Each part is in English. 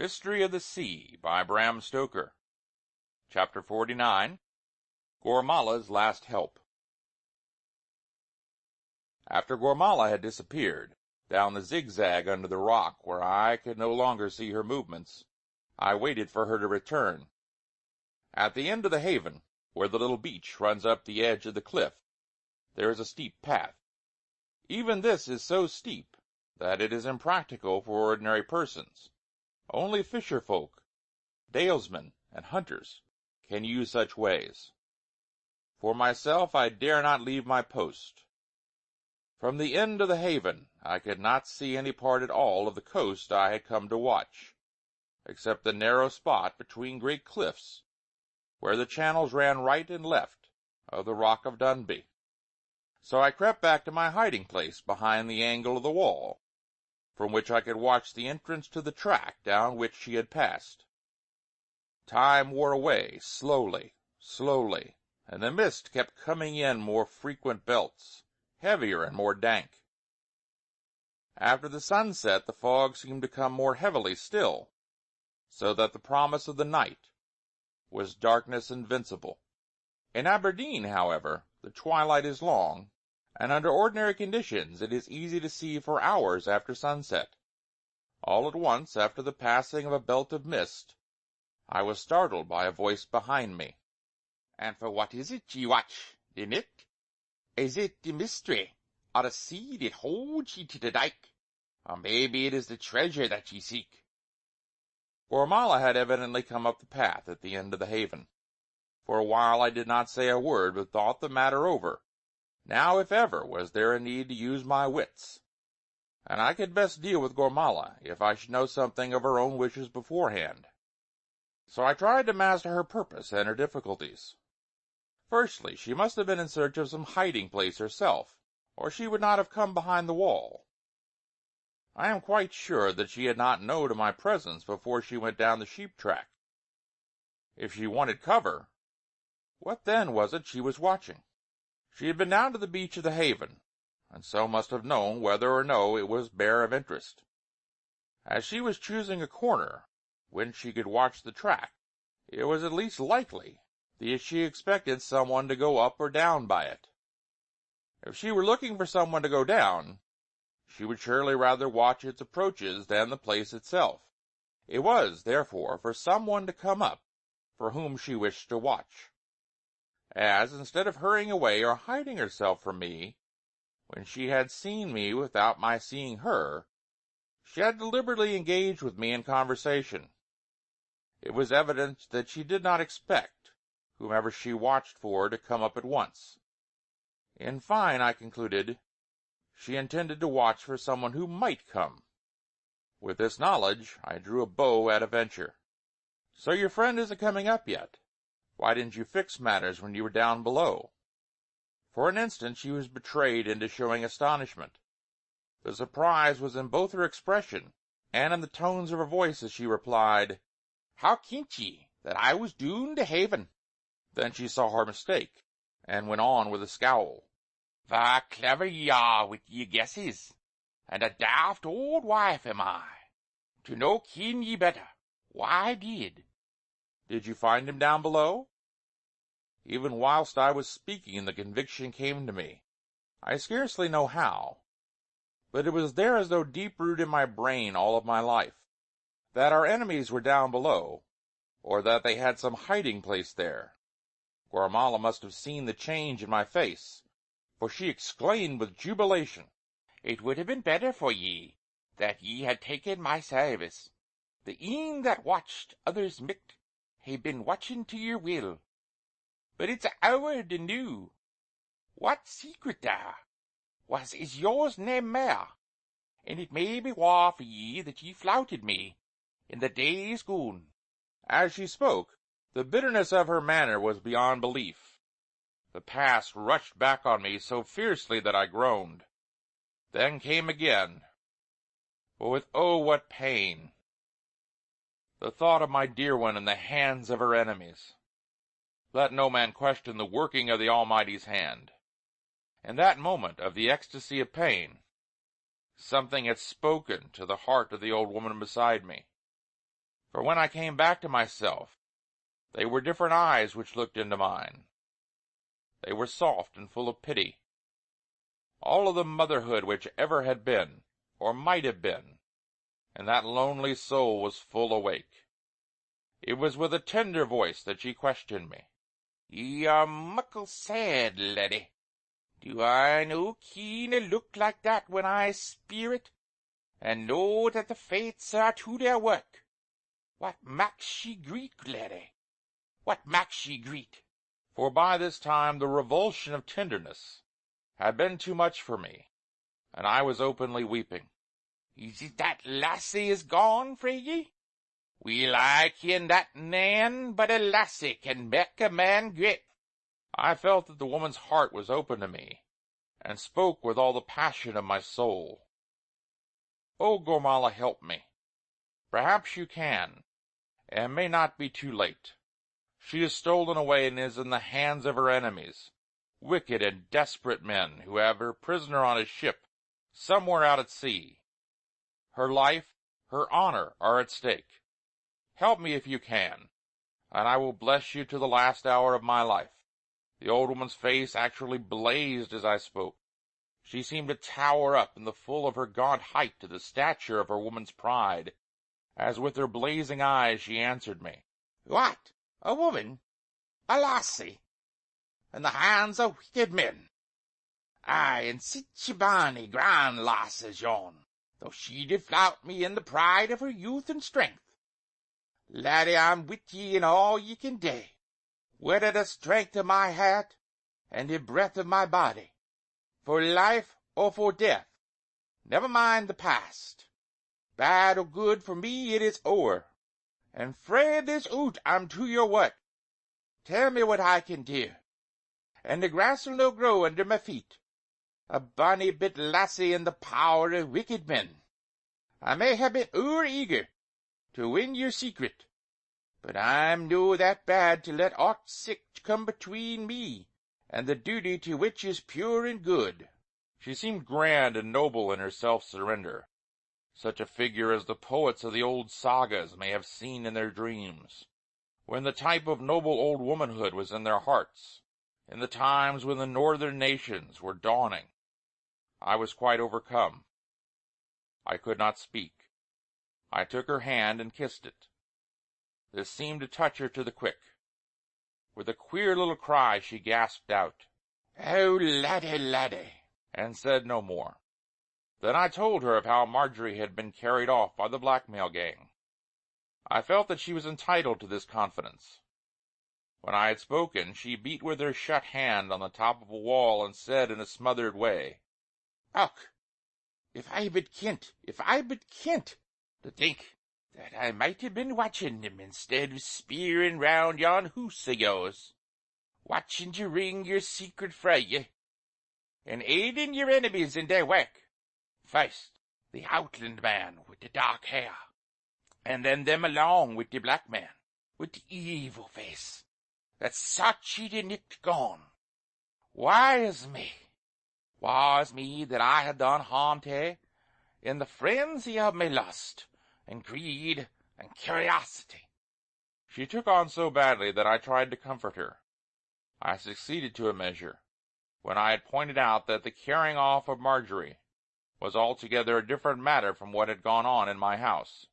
Mystery of the Sea by Bram Stoker. Chapter 49. Gormala's Last Help. After Gormala had disappeared down the zigzag under the rock where I could no longer see her movements, I waited for her to return. At the end of the haven, where the little beach runs up the edge of the cliff, there is a steep path. Even this is so steep that it is impractical for ordinary persons. Only fisher folk, dalesmen, and hunters can use such ways. For myself, I dare not leave my post. From the end of the haven, I could not see any part at all of the coast I had come to watch, except the narrow spot between great cliffs, where the channels ran right and left of the Rock of Dunby. So I crept back to my hiding place behind the angle of the wall, from which I could watch the entrance to the track down which she had passed. Time wore away slowly, and the mist kept coming in more frequent belts, heavier and more dank. After the sunset the fog seemed to come more heavily still, so that the promise of the night was darkness invincible. In Aberdeen, however, the twilight is long, and under ordinary conditions it is easy to see for hours after sunset. All at once, after the passing of a belt of mist, I was startled by a voice behind me. "And for what is it ye watch, Nick? Is it the mystery, or the sea that holds ye to the dyke? Or maybe it is the treasure that ye seek?" Gormala had evidently come up the path at the end of the haven. For a while I did not say a word, but thought the matter over. Now, if ever, was there a need to use my wits, and I could best deal with Gormala if I should know something of her own wishes beforehand. So I tried to master her purpose and her difficulties. Firstly, she must have been in search of some hiding place herself, or she would not have come behind the wall. I am quite sure that she had not known of my presence before she went down the sheep track. If she wanted cover, what then was it she was watching? She had been down to the beach of the haven, and so must have known whether or no it was bare of interest. As she was choosing a corner whence she could watch the track, it was at least likely that she expected someone to go up or down by it. If she were looking for someone to go down, she would surely rather watch its approaches than the place itself. It was, therefore, for someone to come up for whom she wished to watch. As, instead of hurrying away or hiding herself from me, when she had seen me without my seeing her, she had deliberately engaged with me in conversation. It was evident that she did not expect whomever she watched for to come up at once. In fine, I concluded, she intended to watch for someone who might come. With this knowledge, I drew a bow at a venture. "So your friend isn't coming up yet? Why didn't you fix matters when you were down below?" For an instant she was betrayed into showing astonishment. The surprise was in both her expression and in the tones of her voice as she replied, "How kent ye that I was doon to haven?" Then she saw her mistake, and went on with a scowl. "Var clever ye are with ye guesses, and a daft old wife am I, to no ken ye better. Why did?" "Did you find him down below?" Even whilst I was speaking the conviction came to me, I scarcely know how, but it was there as though deep-rooted in my brain all of my life, that our enemies were down below, or that they had some hiding place there. Gormala must have seen the change in my face, for she exclaimed with jubilation, "It would have been better for ye that ye had taken my service. The een that watched others micht hae been watching to your will. But it's ower the new. What secret there was is yours nae mair, and it may be waur for ye that ye flouted me in the days gone." As she spoke, the bitterness of her manner was beyond belief. The past rushed back on me so fiercely that I groaned. Then came again, but with oh, what pain, the thought of my dear one in the hands of her enemies. Let no man question the working of the Almighty's hand. In that moment of the ecstasy of pain, something had spoken to the heart of the old woman beside me. For when I came back to myself, they were different eyes which looked into mine. They were soft and full of pity. All of the motherhood which ever had been, or might have been, in that lonely soul was full awake. It was with a tender voice that she questioned me. "Ye are muckle sad, laddie. Do I no ken a look like that when I speir it, and know that the fates are to their work? What maks ye greet, laddie? What maks ye greet?" For by this time the revulsion of tenderness had been too much for me, and I was openly weeping. "Is it that lassie is gone frae ye? Weel, I ken that nane but a lassie can mek a man great." I felt that the woman's heart was open to me, and spoke with all the passion of my soul. "Oh, Gormala, help me. Perhaps you can, and may not be too late. She is stolen away and is in the hands of her enemies, wicked and desperate men who have her prisoner on a ship somewhere out at sea. Her life, her honor are at stake. Help me if you can, and I will bless you to the last hour of my life." The old woman's face actually blazed as I spoke. She seemed to tower up in the full of her gaunt height to the stature of her woman's pride, as with her blazing eyes she answered me. "What? A woman? A lassie? In the hands of wicked men? Aye, and sic a bonny grand lass as yon, though she did flout me in the pride of her youth and strength. Laddie, I'm with ye in all ye can do, whether the strength of my heart and the breath of my body, for life or for death. Never mind the past. Bad or good, for me it is o'er, and frae this oot I'm to your work. Tell me what I can do, and the grass'll no grow under my feet. A bonny bit lassie in the power of wicked men. I may have been eager to win your secret, but I'm no that bad to let aught sick come between me and the duty to which is pure and good." She seemed grand and noble in her self-surrender, such a figure as the poets of the old sagas may have seen in their dreams, when the type of noble old womanhood was in their hearts, in the times when the northern nations were dawning. I was quite overcome. I could not speak. I took her hand and kissed it. This seemed to touch her to the quick. With a queer little cry she gasped out, "Oh, laddie, laddie," and said no more. Then I told her of how Marjorie had been carried off by the blackmail gang. I felt that she was entitled to this confidence. When I had spoken, she beat with her shut hand on the top of a wall and said in a smothered way, "Och, if I but kent, to think that I might have been watching them instead of speering round yon hoose of yours, watching to wring your secret frae ye, and aiding your enemies in their work. First, the outland man with the dark hair, and then them along with the black man with the evil face that sought ye the nicht gone. Woe's me that I had done harm to, in the frenzy of my lust and greed and curiosity." She took on so badly that I tried to comfort her. I succeeded to a measure, when I had pointed out that the carrying off of Marjorie was altogether a different matter from what had gone on in my house.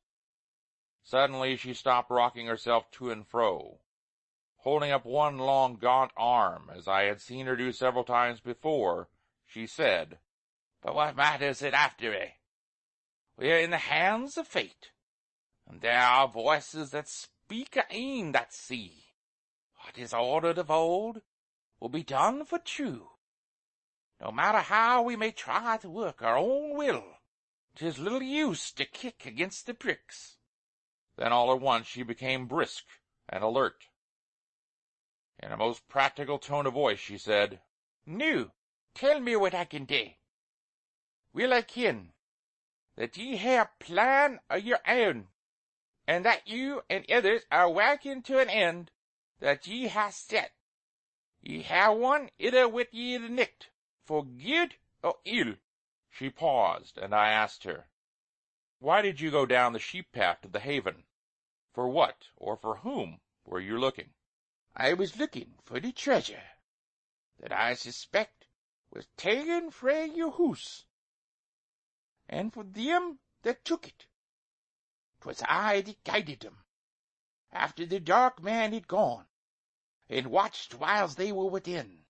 Suddenly she stopped rocking herself to and fro, holding up one long gaunt arm, as I had seen her do several times before. She said, "But what matters it after a? We are in the hands of fate, and there are voices that speak a een that see. What is ordered of old will be done for true. No matter how we may try to work our own will, 'tis little use to kick against the pricks." Then all at once she became brisk and alert. In a most practical tone of voice she said, "Noo, tell me what I can do. Will I ken that ye hae a plan of your own, and that you and others are working to an end that ye hae set. Ye hae one either with ye the nicht, for good or ill." She paused, and I asked her, "Why did you go down the sheep path to the haven?" For what, or for whom, were you looking?" "I was looking for the treasure that I suspect was taken frae your hoose, and for them that took it. 'Twas I that guided them, after the dark man had gone, and watched whiles they were within.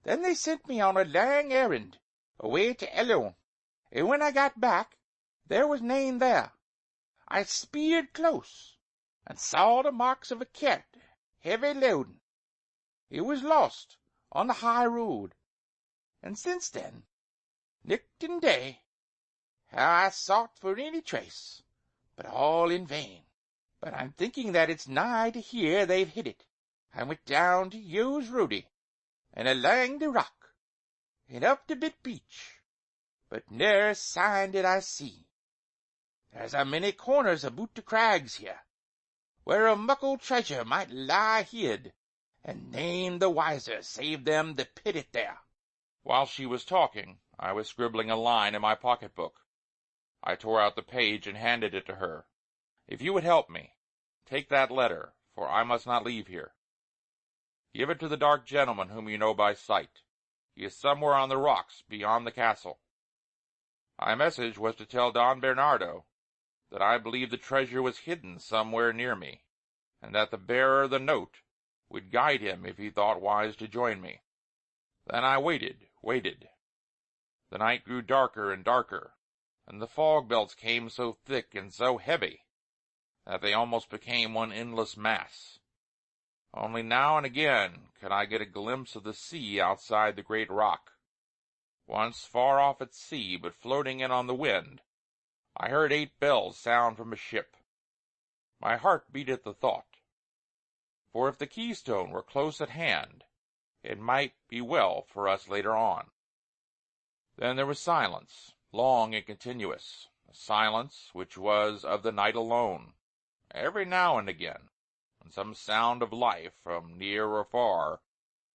Then they sent me on a lang errand away to Ello, and when I got back, there was nane there. I speered close, and saw the marks of a cart, heavy loaden. It was lost on the high road, and since then, nicht and day, have I sought for any trace, but all in vain. But I'm thinking that it's nigh to here they've hid it. I went down to Yo's Roadie, and alang the rock, and up the bit beach, but ne'er a sign did I see. There's a many corners aboot the crags here, where a muckle treasure might lie hid, and nane the wiser save them that pit it there." While she was talking, I was scribbling a line in my pocketbook. I tore out the page and handed it to her. "If you would help me, take that letter, for I must not leave here. Give it to the dark gentleman whom you know by sight. He is somewhere on the rocks beyond the castle." My message was to tell Don Bernardo that I believed the treasure was hidden somewhere near me, and that the bearer of the note would guide him if he thought wise to join me. Then I waited. The night grew darker and darker, and the fog belts came so thick and so heavy that they almost became one endless mass. Only now and again could I get a glimpse of the sea outside the great rock. Once, far off at sea, but floating in on the wind, I heard 8 bells sound from a ship. My heart beat at the thought, for if the Keystone were close at hand, it might be well for us later on. Then there was silence, long and continuous, a silence which was of the night alone. Every now and again, when some sound of life from near or far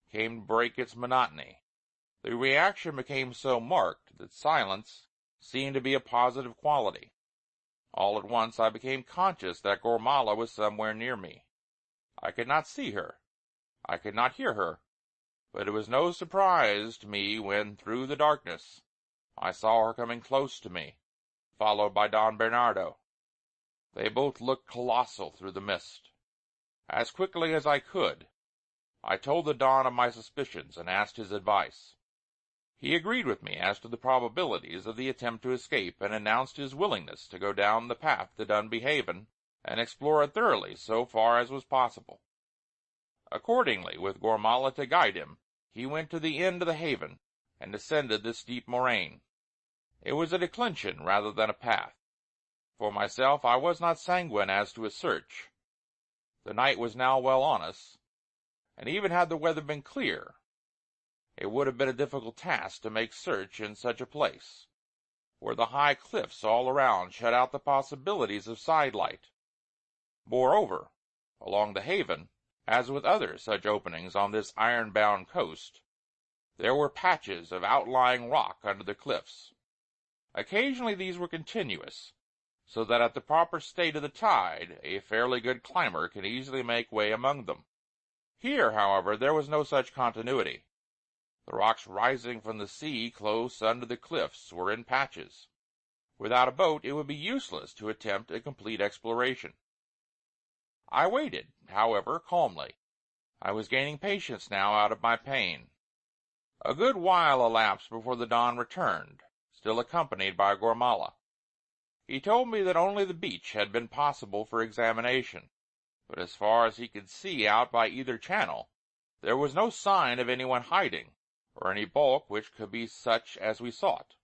came to break its monotony, the reaction became so marked that silence seemed to be a positive quality. All at once I became conscious that Gormala was somewhere near me. I could not see her, I could not hear her, but it was no surprise to me when, through the darkness, I saw her coming close to me, followed by Don Bernardo. They both looked colossal through the mist. As quickly as I could, I told the Don of my suspicions and asked his advice. He agreed with me as to the probabilities of the attempt to escape, and announced his willingness to go down the path to Dunbehaven and explore it thoroughly so far as was possible. Accordingly, with Gormala to guide him, he went to the end of the haven and descended the steep moraine. It was a declension rather than a path. For myself, I was not sanguine as to a search. The night was now well on us, and even had the weather been clear, it would have been a difficult task to make search in such a place, where the high cliffs all around shut out the possibilities of sidelight. Moreover, along the haven, as with other such openings on this iron-bound coast, there were patches of outlying rock under the cliffs. Occasionally these were continuous, so that at the proper state of the tide a fairly good climber can easily make way among them. Here, however, there was no such continuity. The rocks rising from the sea close under the cliffs were in patches. Without a boat it would be useless to attempt a complete exploration. I waited, however, calmly. I was gaining patience now out of my pain. A good while elapsed before the Don returned, still accompanied by Gormala. He told me that only the beach had been possible for examination, but as far as he could see out by either channel, there was no sign of anyone hiding, or any bulk which could be such as we sought.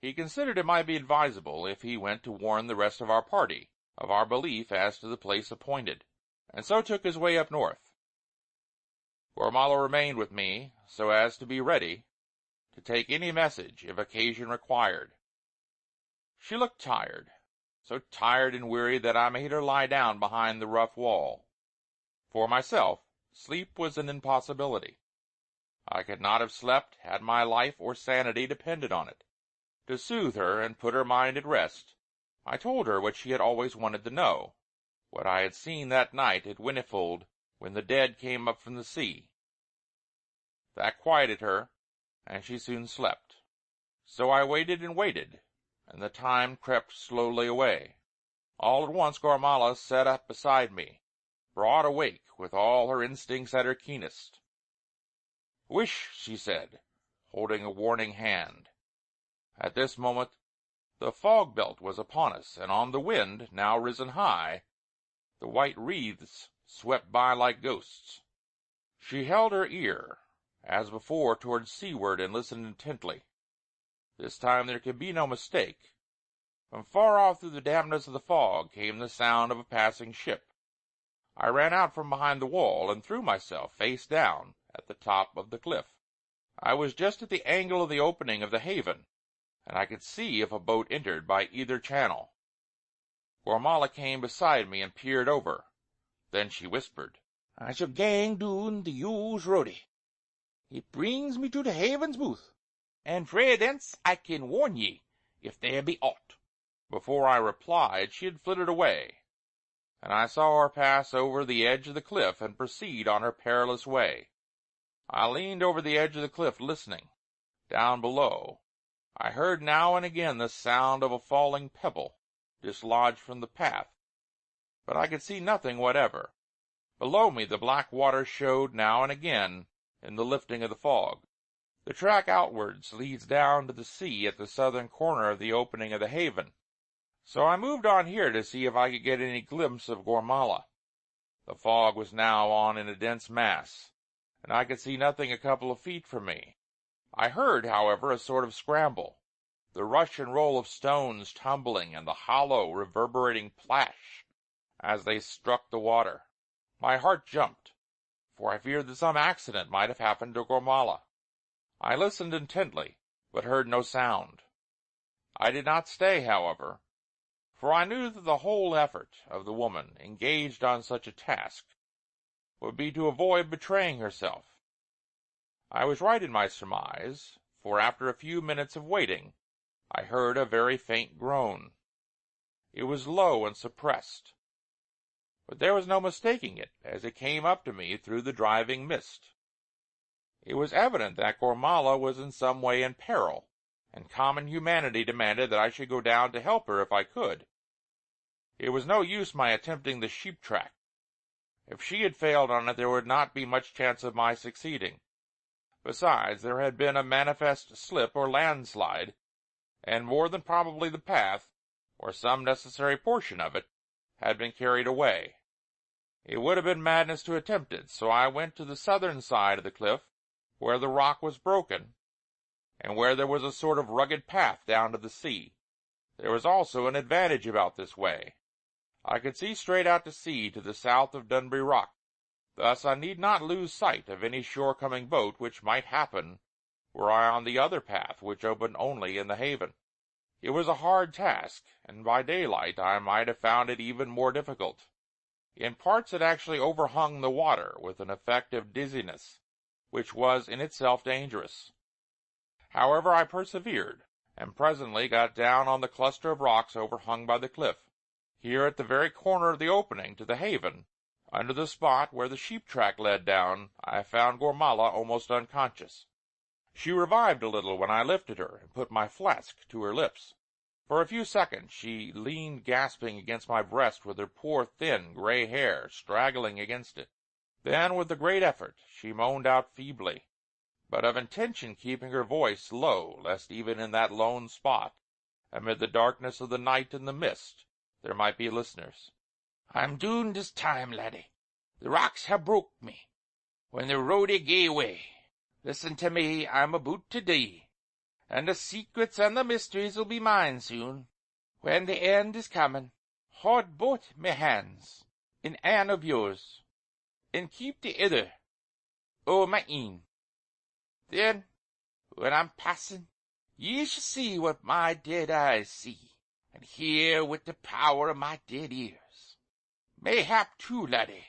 He considered it might be advisable if he went to warn the rest of our party of our belief as to the place appointed, and so took his way up north. Gormala remained with me, so as to be ready to take any message if occasion required. She looked tired, so tired and weary that I made her lie down behind the rough wall. For myself, sleep was an impossibility. I could not have slept had my life or sanity depended on it. To soothe her and put her mind at rest, I told her what she had always wanted to know, what I had seen that night at Whinnyfold when the dead came up from the sea. That quieted her, and she soon slept. So I waited and waited, and the time crept slowly away. All at once Gormala sat up beside me, broad awake, with all her instincts at her keenest. "Whish," she said, holding a warning hand. At this moment the fog belt was upon us, and on the wind, now risen high, the white wreaths swept by like ghosts. She held her ear, as before, towards seaward, and listened intently. This time there could be no mistake. From far off through the dampness of the fog came the sound of a passing ship. I ran out from behind the wall and threw myself face down at the top of the cliff. I was just at the angle of the opening of the haven, and I could see if a boat entered by either channel. Gormala came beside me and peered over. Then she whispered, "I shall gang doon the Yowes roadie. It brings me to the haven's mouth, and frae thence I can warn ye if there be aught." Before I replied, she had flitted away, and I saw her pass over the edge of the cliff and proceed on her perilous way. I leaned over the edge of the cliff listening. Down below, I heard now and again the sound of a falling pebble dislodged from the path, but I could see nothing whatever. Below me the black water showed now and again in the lifting of the fog. The track outwards leads down to the sea at the southern corner of the opening of the haven, so I moved on here to see if I could get any glimpse of Gormala. The fog was now on in a dense mass, and I could see nothing a couple of feet from me. I heard, however, a sort of scramble, the rush and roll of stones tumbling, and the hollow, reverberating plash as they struck the water. My heart jumped, for I feared that some accident might have happened to Gormala. I listened intently, but heard no sound. I did not stay, however, for I knew that the whole effort of the woman engaged on such a task would be to avoid betraying herself. I was right in my surmise, for after a few minutes of waiting, I heard a very faint groan. It was low and suppressed, but there was no mistaking it as it came up to me through the driving mist. It was evident that Gormala was in some way in peril, and common humanity demanded that I should go down to help her if I could. It was no use my attempting the sheep track. If she had failed on it, there would not be much chance of my succeeding. Besides, there had been a manifest slip or landslide, and more than probably the path, or some necessary portion of it, had been carried away. It would have been madness to attempt it, so I went to the southern side of the cliff, where the rock was broken, and where there was a sort of rugged path down to the sea. There was also an advantage about this way. I could see straight out to sea to the south of Dunbuy Rock. Thus I need not lose sight of any shore-coming boat, which might happen were I on the other path, which opened only in the haven. It was a hard task, and by daylight I might have found it even more difficult. In parts it actually overhung the water with an effect of dizziness, which was in itself dangerous. However, I persevered, and presently got down on the cluster of rocks overhung by the cliff. Here, at the very corner of the opening to the haven, under the spot where the sheep track led down, I found Gormala almost unconscious. She revived a little when I lifted her and put my flask to her lips. For a few seconds she leaned gasping against my breast, with her poor thin gray hair straggling against it. Then, with a great effort, she moaned out feebly, but of intention keeping her voice low, lest even in that lone spot, amid the darkness of the night and the mist, there might be listeners. "I'm doon this time, laddie. The rocks have broke me, when the roadie gae away. Listen to me, I'm aboot to die, and the secrets and the mysteries will be mine soon. When the end is coming, haud both my hands in ane of yours, and keep the ither o' my een. Then, when I'm passing, ye shall see what my dead eyes see, and hear with the power of my dead ears. Mayhap, too, laddie,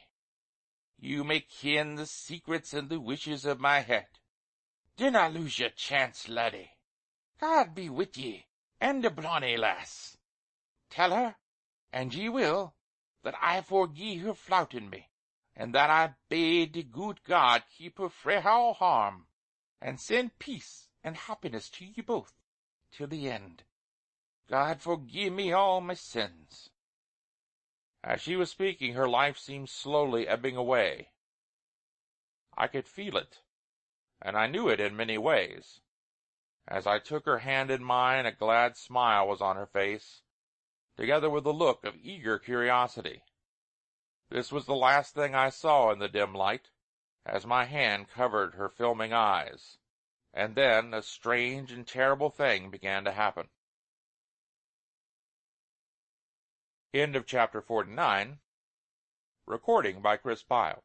you may ken the secrets and the wishes of my heart. Dinna lose your chance, laddie. God be with ye, and the bonny lass. Tell her, and ye will, that I forgie her flouting me, and that I bade the good God keep her frae all harm, and send peace and happiness to ye both till the end. God forgie me all my sins." As she was speaking, her life seemed slowly ebbing away. I could feel it, and I knew it in many ways. As I took her hand in mine, a glad smile was on her face, together with a look of eager curiosity. This was the last thing I saw in the dim light, as my hand covered her filming eyes, and then a strange and terrible thing began to happen. End of chapter 49. Recording by Chris Pyle.